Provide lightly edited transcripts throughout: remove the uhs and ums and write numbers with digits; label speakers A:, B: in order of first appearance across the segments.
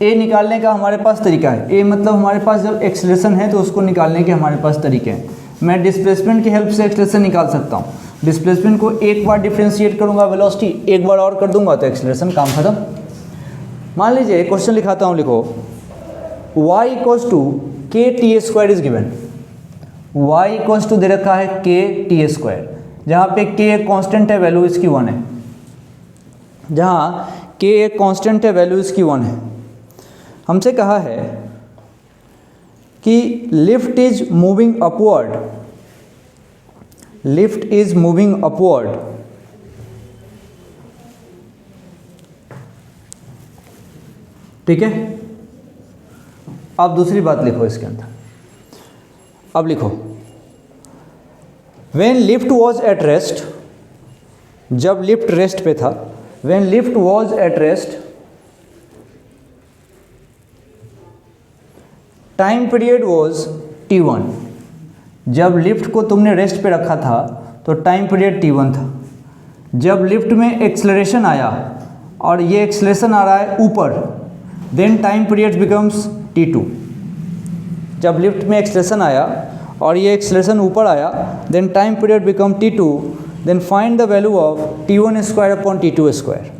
A: ए निकालने का हमारे पास तरीका है। ए मतलब हमारे पास जब एक्सेलरेशन है तो उसको निकालने के हमारे पास तरीके हैं। मैं डिस्प्लेसमेंट की हेल्प से एक्सेलरेशन निकाल सकता हूँ। डिस्प्लेसमेंट को एक बार डिफ्रेंशिएट करूँगा वेलोसिटी, एक बार और कर दूंगा तो एक्सेलरेशन, काम खत्म। मान लीजिए क्वेश्चन लिखाता हूँ, लिखो y equals to k t square is given. y equals to दे रखा है के टी स्क्वायर, जहाँ पे k एक कॉन्स्टेंट है, वैल्यू इसकी 1 है। जहाँ k एक कॉन्स्टेंट है, वैल्यू इसकी 1 है। हमसे कहा है कि lift is moving upward, lift is moving upward ठीक है। अब दूसरी बात लिखो इसके अंदर। अब लिखो when lift was at rest, जब लिफ्ट रेस्ट पे था, when lift was at rest time period was t1। जब लिफ्ट को तुमने रेस्ट पे रखा था तो टाइम पीरियड t1 था। जब लिफ्ट में एक्सेलरेशन आया और ये एक्सेलरेशन आ रहा है ऊपर, then time period becomes t2। जब लिफ्ट में एक्सेलरेशन आया और ये एक्सेलरेशन ऊपर आया, then time period become t2, then find the value of t1 square upon t2 square.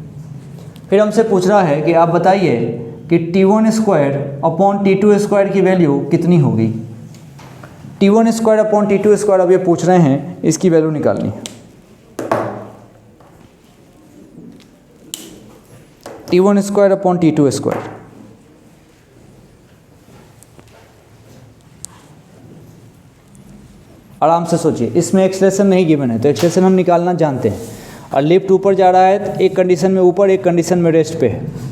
A: फिर हमसे पूछ रहा है कि आप बताइए कि t1 square upon t2 square की वैल्यू कितनी होगी। t1 square upon t2 square अब ये पूछ रहे हैं, इसकी वैल्यू निकालनी है। t1 square upon t2 square, आराम से सोचिए। इसमें एक्सेलरेशन नहीं गिवन है तो एक्सेलरेशन हम निकालना जानते हैं, और लिफ्ट ऊपर जा रहा है तो एक कंडीशन में ऊपर, एक कंडीशन में रेस्ट पे है।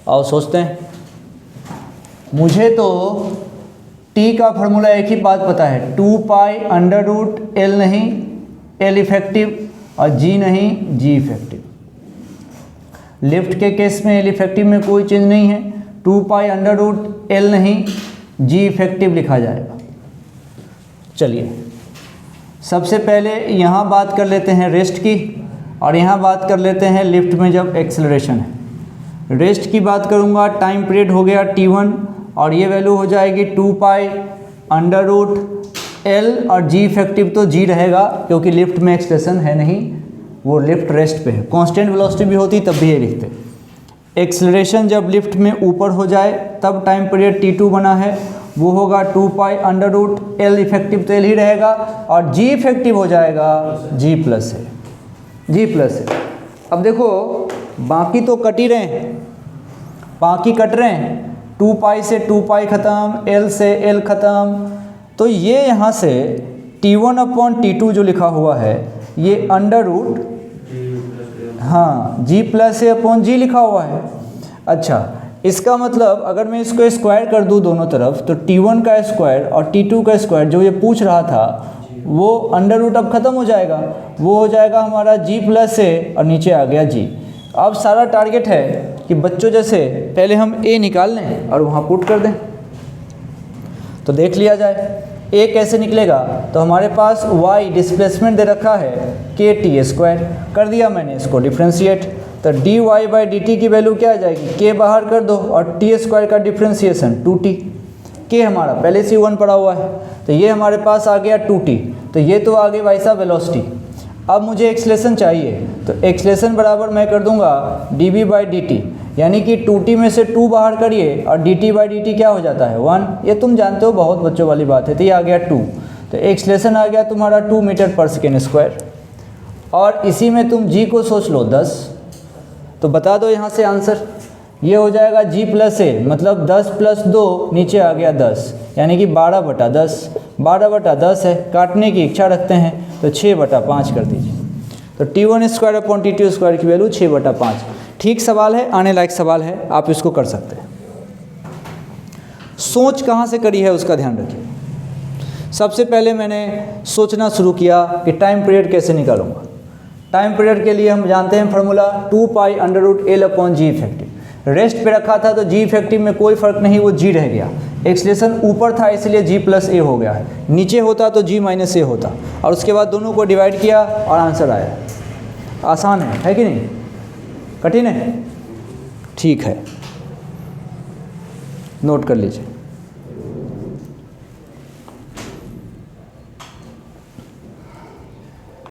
A: आओ सोचते हैं। मुझे तो t का फार्मूला एक ही बात पता है, 2 पाई अंडर रूट l नहीं l इफेक्टिव और g नहीं g इफेक्टिव। लिफ्ट के केस में l इफेक्टिव में कोई चेंज नहीं है, 2 पाई अंडर रूट l नहीं g इफेक्टिव लिखा जाएगा। चलिए सबसे पहले यहाँ बात कर लेते हैं रेस्ट की, और यहाँ बात कर लेते हैं लिफ्ट में जब एक्सेलरेशन है। रेस्ट की बात करूँगा, टाइम पीरियड हो गया t1 और ये वैल्यू हो जाएगी 2 पाई अंडर रूट l, और g इफेक्टिव तो g रहेगा क्योंकि लिफ्ट में एक्सेलरेशन है नहीं, वो लिफ्ट रेस्ट पे है। कांस्टेंट वेलोसिटी भी होती तब भी ये लिखते। एक्सेलरेशन जब लिफ्ट में ऊपर हो जाए तब टाइम पीरियड t2 बना है, वो होगा 2 pi under root l effective तो l ही रहेगा, और g इफेक्टिव हो जाएगा g प्लस है, g प्लस है। अब देखो बाकी तो कट ही रहे हैं, बाकी कट रहे हैं, 2 पाई से 2 पाई ख़त्म, l से l ख़त्म, तो ये यहाँ से t1 अपॉन t2 जो लिखा हुआ है ये अंडर रूट, हाँ g प्लस ए अपॉन g लिखा हुआ है। अच्छा, इसका मतलब अगर मैं इसको स्क्वायर कर दूँ दोनों तरफ तो t1 का स्क्वायर और t2 का स्क्वायर जो ये पूछ रहा था वो अंडर रूट अब ख़त्म हो जाएगा, वो हो जाएगा हमारा g प्लस ए और नीचे आ गया g। अब सारा टारगेट है कि बच्चों जैसे पहले हम a निकाल लें और वहाँ पुट कर दें, तो देख लिया जाए a कैसे निकलेगा। तो हमारे पास y डिस्प्लेसमेंट दे रखा है के टी स्क्वायर, कर दिया मैंने इसको डिफ्रेंशिएट, तो dy बाई डी टी की वैल्यू क्या आ जाएगी, k बाहर कर दो और टी स्क्वायर का डिफ्रेंशिएशन 2t, k हमारा पहले से 1 पड़ा हुआ है, तो ये हमारे पास आ गया 2t, तो ये तो आ गई भाई साहब वेलोसिटी। अब मुझे एक्सेलरेशन चाहिए, तो एक्सेलरेशन बराबर मैं कर दूंगा dv बाई डी टी, यानी कि 2t में से 2 बाहर करिए और dt बाई डी टी क्या हो जाता है 1, ये तुम जानते हो, बहुत बच्चों वाली बात है। तो ये आ गया 2, तो एक्सेलरेशन आ गया तुम्हारा 2 मीटर पर सेकेंड स्क्वायर, और इसी में तुम g को सोच लो 10, तो बता दो यहाँ से आंसर। ये हो जाएगा g प्लस ए, मतलब 10 प्लस 2 नीचे आ गया 10, यानी कि 12/10, 12/10 है, काटने की इच्छा रखते हैं तो 6/5 कर दीजिए। तो t1 square upon t2 square की वैल्यू 6/5। ठीक सवाल है, आने लायक सवाल है, आप इसको कर सकते हैं। सोच कहाँ से करी है उसका ध्यान रखिए। सबसे पहले मैंने सोचना शुरू किया कि टाइम पीरियड कैसे निकालूंगा। टाइम पीरियड के लिए हम जानते हैं formula 2 pi under root l upon g effective. Rest पे रखा था तो जी इफेक्टिव में कोई फ़र्क नहीं, वो जी रह गया। एक्सलेशन ऊपर था इसलिए जी प्लस ए हो गया है, नीचे होता तो जी माइनस ए होता, और उसके बाद दोनों को डिवाइड किया और आंसर आया। आसान है कि नहीं? कठिन है? ठीक है, नोट कर लीजिए।